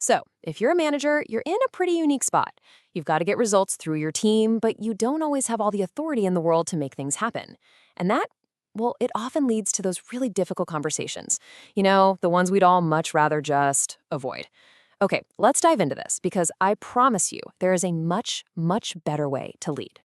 So, if you're a manager, you're in a pretty unique spot. You've got to get results through your team, but you don't always have all the authority in the world to make things happen. And that, well, it often leads to those really difficult conversations. The ones we'd all much rather just avoid. Okay, let's dive into this because I promise you there is a much, much better way to lead.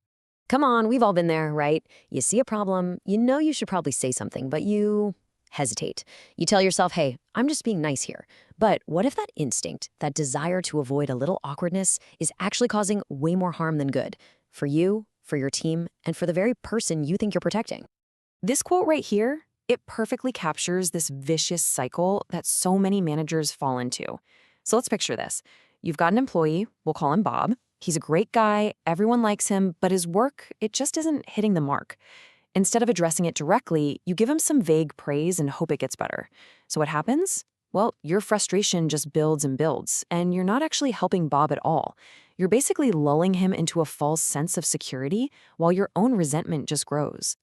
Come on, we've all been there, right? You see a problem, you know you should probably say something, but you hesitate. You tell yourself, hey, I'm just being nice here. But what if that instinct, that desire to avoid a little awkwardness, is actually causing way more harm than good? For you, for your team, and for the very person you think you're protecting. This quote right here, it perfectly captures this vicious cycle that so many managers fall into. So let's picture this. You've got an employee, we'll call him Bob. He's a great guy, everyone likes him, but his work, it just isn't hitting the mark. Instead of addressing it directly, you give him some vague praise and hope it gets better. So what happens? Well, your frustration just builds and builds, and you're not actually helping Bob at all. You're basically lulling him into a false sense of security while your own resentment just grows.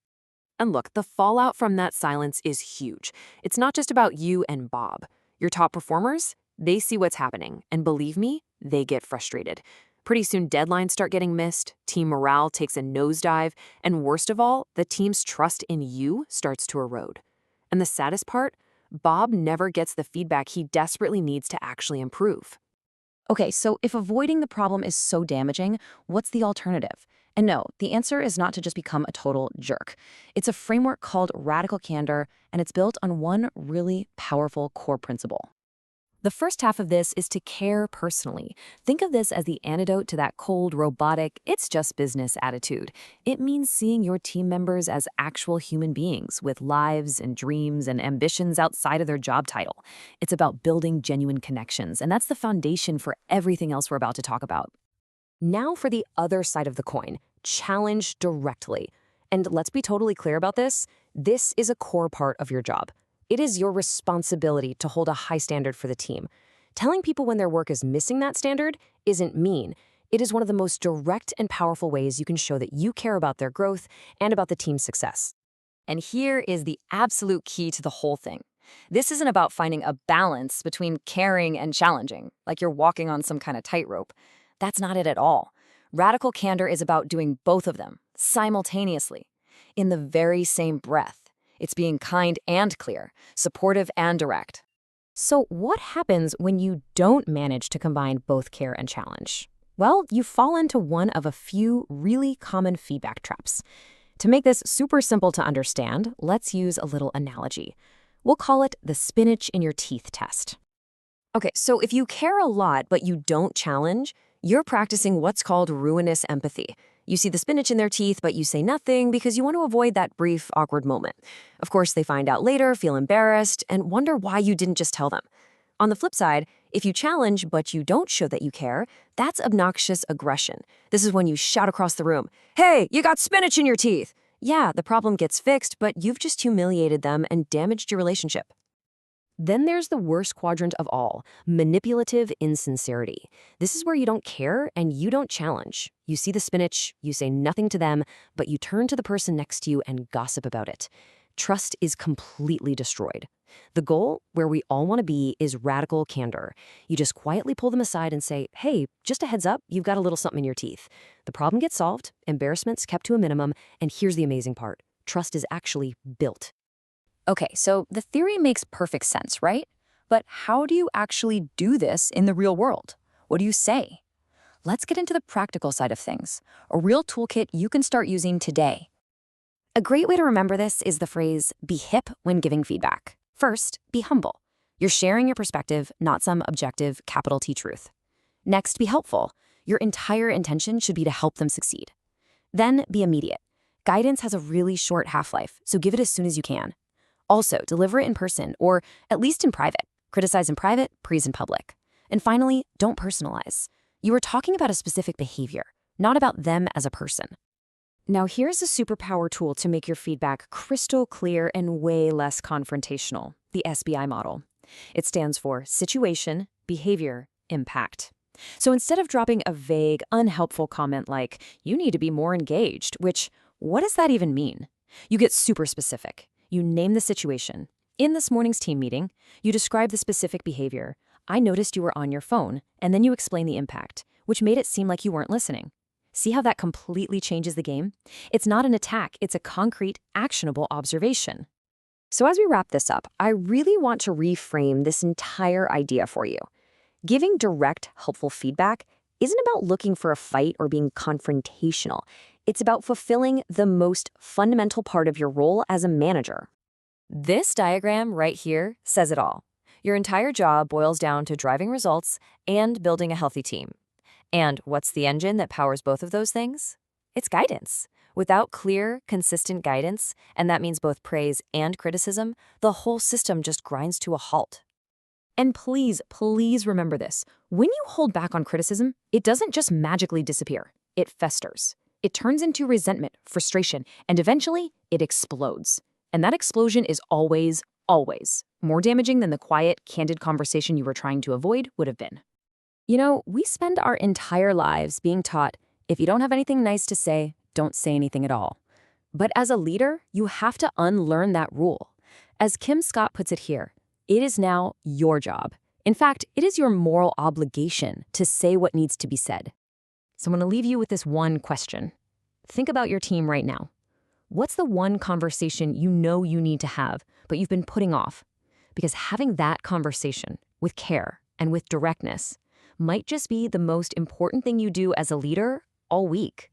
And look, the fallout from that silence is huge. It's not just about you and Bob. Your top performers, they see what's happening, and believe me, they get frustrated. Pretty soon deadlines start getting missed, team morale takes a nosedive, and worst of all, the team's trust in you starts to erode. And the saddest part, Bob never gets the feedback he desperately needs to actually improve. Okay, so if avoiding the problem is so damaging, what's the alternative? And no, the answer is not to just become a total jerk. It's a framework called Radical Candor, and it's built on one really powerful core principle. The first half of this is to care personally. Think of this as the antidote to that cold, robotic, it's just business attitude. It means seeing your team members as actual human beings with lives and dreams and ambitions outside of their job title. It's about building genuine connections, and that's the foundation for everything else we're about to talk about. Now for the other side of the coin, challenge directly. And let's be totally clear about this. This is a core part of your job. It is your responsibility to hold a high standard for the team. Telling people when their work is missing that standard isn't mean. It is one of the most direct and powerful ways you can show that you care about their growth and about the team's success. And here is the absolute key to the whole thing. This isn't about finding a balance between caring and challenging, like you're walking on some kind of tightrope. That's not it at all. Radical candor is about doing both of them simultaneously, in the very same breath. It's being kind and clear, supportive and direct. So what happens when you don't manage to combine both care and challenge? Well, you fall into one of a few really common feedback traps. To make this super simple to understand, let's use a little analogy. We'll call it the spinach in your teeth test. Okay, so if you care a lot but you don't challenge, you're practicing what's called ruinous empathy. You see the spinach in their teeth, but you say nothing because you want to avoid that brief, awkward moment. Of course, they find out later, feel embarrassed, and wonder why you didn't just tell them. On the flip side, if you challenge but you don't show that you care, that's obnoxious aggression. This is when you shout across the room, "Hey, you got spinach in your teeth!" Yeah, the problem gets fixed, but you've just humiliated them and damaged your relationship. Then there's the worst quadrant of all, manipulative insincerity. This is where you don't care and you don't challenge. You see the spinach, you say nothing to them, but you turn to the person next to you and gossip about it. Trust is completely destroyed. The goal, where we all want to be, is radical candor. You just quietly pull them aside and say, "Hey, just a heads up, you've got a little something in your teeth." The problem gets solved, embarrassment's kept to a minimum, and here's the amazing part. Trust is actually built. Okay, so the theory makes perfect sense, right? But how do you actually do this in the real world? What do you say? Let's get into the practical side of things, a real toolkit you can start using today. A great way to remember this is the phrase, be hip when giving feedback. First, be humble. You're sharing your perspective, not some objective, capital T truth. Next, be helpful. Your entire intention should be to help them succeed. Then, be immediate. Guidance has a really short half-life, so give it as soon as you can. Also, deliver it in person, or at least in private. Criticize in private, praise in public. And finally, don't personalize. You are talking about a specific behavior, not about them as a person. Now here's a superpower tool to make your feedback crystal clear and way less confrontational, the SBI model. It stands for Situation, Behavior, Impact. So instead of dropping a vague, unhelpful comment like, "You need to be more engaged," which, what does that even mean? You get super specific. You name the situation. In this morning's team meeting, you describe the specific behavior. I noticed you were on your phone, and then you explained the impact, which made it seem like you weren't listening. See how that completely changes the game? It's not an attack, it's a concrete, actionable observation. So as we wrap this up, I really want to reframe this entire idea for you. Giving direct, helpful feedback isn't about looking for a fight or being confrontational. It's about fulfilling the most fundamental part of your role as a manager. This diagram right here says it all. Your entire job boils down to driving results and building a healthy team. And what's the engine that powers both of those things? It's guidance. Without clear, consistent guidance, and that means both praise and criticism, the whole system just grinds to a halt. And please, please remember this. When you hold back on criticism, it doesn't just magically disappear. It festers. It turns into resentment, frustration, and eventually it explodes. And that explosion is always, always more damaging than the quiet, candid conversation you were trying to avoid would have been. You know, we spend our entire lives being taught, if you don't have anything nice to say, don't say anything at all. But as a leader, you have to unlearn that rule. As Kim Scott puts it here, it is now your job. In fact, it is your moral obligation to say what needs to be said. So I'm going to leave you with this one question. Think about your team right now. What's the one conversation you know you need to have, but you've been putting off? Because having that conversation with care and with directness might just be the most important thing you do as a leader all week.